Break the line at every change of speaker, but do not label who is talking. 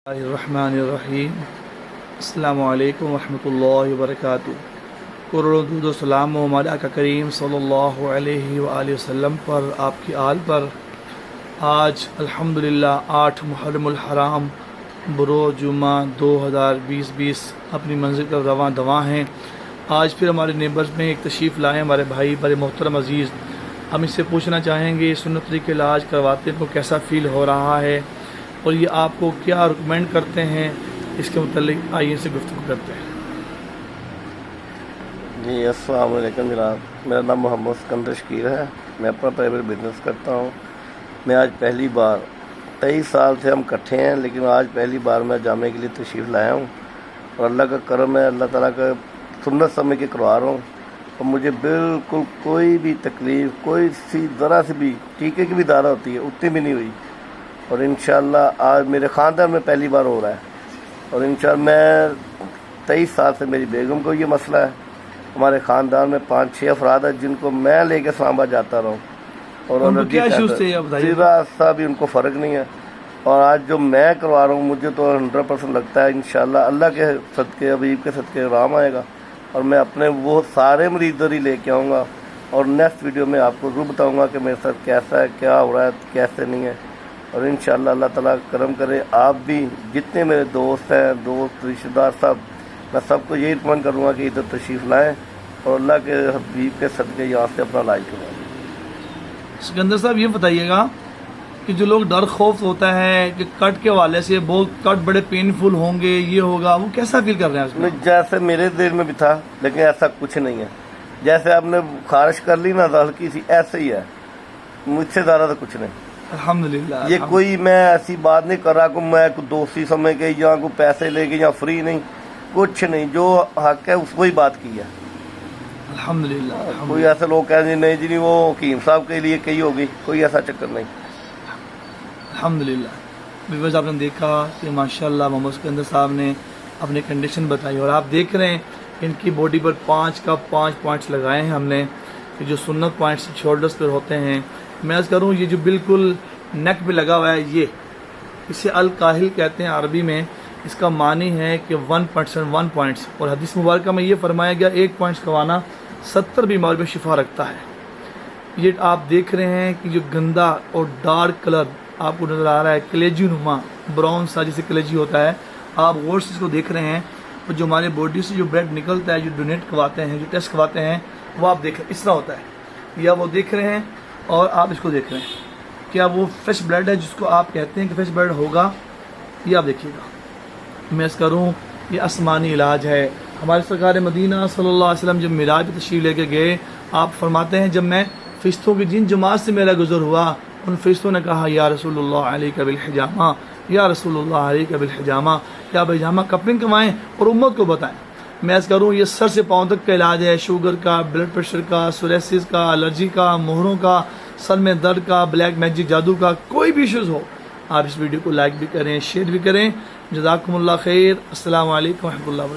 الرحمن الرحیم السلام علیکم ورحمۃ اللہ وبرکاتہ۔ کروڑوں درود و سلام و ہمارے آقا کریم صلی اللہ علیہ وآلہ وسلم پر، آپ کی آل پر۔ آج الحمدللہ 8 محرم الحرام بروز جمعہ 2020 اپنی منزل پر رواں دواں ہیں۔ آج پھر ہمارے نیبرز میں ایک تشریف لائے ہمارے بھائی بڑے محترم عزیز۔ ہم اس سے پوچھنا چاہیں گے سنت طریقے علاج کرواتے ان کو کیسا فیل ہو رہا ہے اور یہ آپ کو کیا ریکمینڈ کرتے ہیں، اس کے متعلق آئیے سے گفتگو کرتے ہیں۔
جی السلام علیکم جناب، میرا نام محمد سکندر شکیر ہے، میں اپنا پرائیویٹ بزنس کرتا ہوں۔ میں آج پہلی بار 23 سال سے ہم اکٹھے ہیں، لیکن آج پہلی بار میں جامعہ کے لیے تشریف لایا ہوں اور اللہ کا کرم ہے، اللہ تعالیٰ کا سنت سمجھ کے کروا رہا ہوں اور مجھے بالکل کوئی بھی تکلیف، کوئی سی ذرا سی بھی ٹیکے کی بھی دارہ ہوتی ہے اتنی بھی نہیں ہوئی، اور انشاءاللہ آج میرے خاندان میں پہلی بار ہو رہا ہے۔ اور انشاءاللہ میں 23 سال سے میری بیگم کو یہ مسئلہ ہے، ہمارے خاندان میں 5-6 افراد ہیں جن کو میں لے کے اسلام آباد جاتا رہا ہوں، اور ذرا سا بھی ان کو فرق نہیں ہے۔ اور آج جو میں کروا رہا ہوں مجھے تو 100% لگتا ہے انشاءاللہ اللہ کے صدقے، حبیب کے صدقے آرام آئے گا، اور میں اپنے وہ سارے مریض ادھر ہی لے کے آؤں گا، اور نیکسٹ ویڈیو میں آپ کو ضرور بتاؤں گا کہ میرے ساتھ کیسا ہے، کیا ہو رہا ہے، کیسے نہیں ہے۔ اور انشاءاللہ اللہ تعالیٰ کرم کرے، آپ بھی جتنے میرے دوست ہیں، دوست رشتہ دار سب، میں سب کو یہی ریکمینڈ کروں گا کہ ادھر تشریف لائیں اور اللہ کے حبیب کے صدقے یہاں سے اپنا علاج کروائیں۔
سکندر صاحب یہ بتائیے گا کہ جو لوگ ڈر خوف ہوتا ہے کہ کٹ کے حوالے سے بہت کٹ بڑے پینفل ہوں گے، یہ ہوگا، وہ کیسا فیل کر رہے ہیں اس میں؟
جیسے میرے دل میں بھی تھا، لیکن ایسا کچھ نہیں ہے۔ جیسے آپ نے خارش کر لی نا ہلکی سی، ایسے ہی ہے، مجھ سے زیادہ تو کچھ نہیں
الحمدللہ۔
یہ کوئی میں ایسی بات نہیں کر رہا کہ میں کوئی دوستی سمجھ کے یا کوئی پیسے لے کے یا فری، نہیں، کچھ نہیں، جو حق ہے اس کو ہی بات کی ہے۔
الحمدللہ۔
کوئی ایسے لوگ کہیں گے نہیں جی وہ حکیم صاحب کے لیے کہی ہوگی، کوئی ایسا چکر نہیں۔
الحمدللہ۔ ویورز آپ نے دیکھا کہ ماشاءاللہ محمد سکندر صاحب نے اپنی کنڈیشن بتائی، اور آپ دیکھ رہے ہیں ان کی باڈی پر 5 پوائنٹس لگائے ہیں ہم نے، کہ جو سنت پوائنٹس شولڈرز پر ہوتے ہیں۔ میں عرض کروں یہ جو بالکل نیک پہ لگا ہوا ہے، یہ اسے الکاہل کہتے ہیں عربی میں، اس کا معنی ہے کہ 1 پوائنٹس، اور حدیث مبارکہ میں یہ فرمایا گیا 1 پوائنٹس کھوانا 70 بیماریوں میں شفا رکھتا ہے۔ یہ آپ دیکھ رہے ہیں کہ جو گندا اور ڈارک کلر آپ کو نظر آ رہا ہے، کلیجی نما براؤن سا جیسے کلیجی ہوتا ہے، آپ غور سے اس کو دیکھ رہے ہیں، اور جو ہمارے باڈی سے جو بلڈ نکلتا ہے، جو ڈونیٹ کرواتے ہیں، جو ٹیسٹ کرواتے ہیں، وہ آپ دیکھ رہے ہیں اس طرح ہوتا ہے، یا وہ دیکھ رہے ہیں، اور آپ اس کو دیکھ رہے ہیں، کیا وہ فریش بلڈ ہے جس کو آپ کہتے ہیں کہ فریش بلڈ ہوگا، یہ آپ دیکھیے گا۔ میں اس کروں یہ آسمانی علاج ہے۔ ہمارے سرکار مدینہ صلی اللہ علیہ وسلم جب معراج پہ تشریف لے کے گئے، آپ فرماتے ہیں جب میں فرشتوں کی جن جماعت سے میرا گزر ہوا، ان فرشتوں نے کہا یا رسول اللہ علیک بالحجامہ، یا رسول اللہ علیک بالحجامہ، یا بحجامہ کپنگ کروائیں اور امت کو بتائیں۔ میں اس کروں یہ سر سے پاؤں تک کا علاج ہے، شوگر کا، بلڈ پریشر کا، سوریسس کا، الرجی کا، مہروں کا، سر میں درد کا، بلیک میجک جادو کا، کوئی بھی ایشوز ہو، آپ اس ویڈیو کو لائک بھی کریں، شیئر بھی کریں۔ جزاکم اللہ خیر۔ السلام علیکم ورحمۃ اللہ وبرکاتہ۔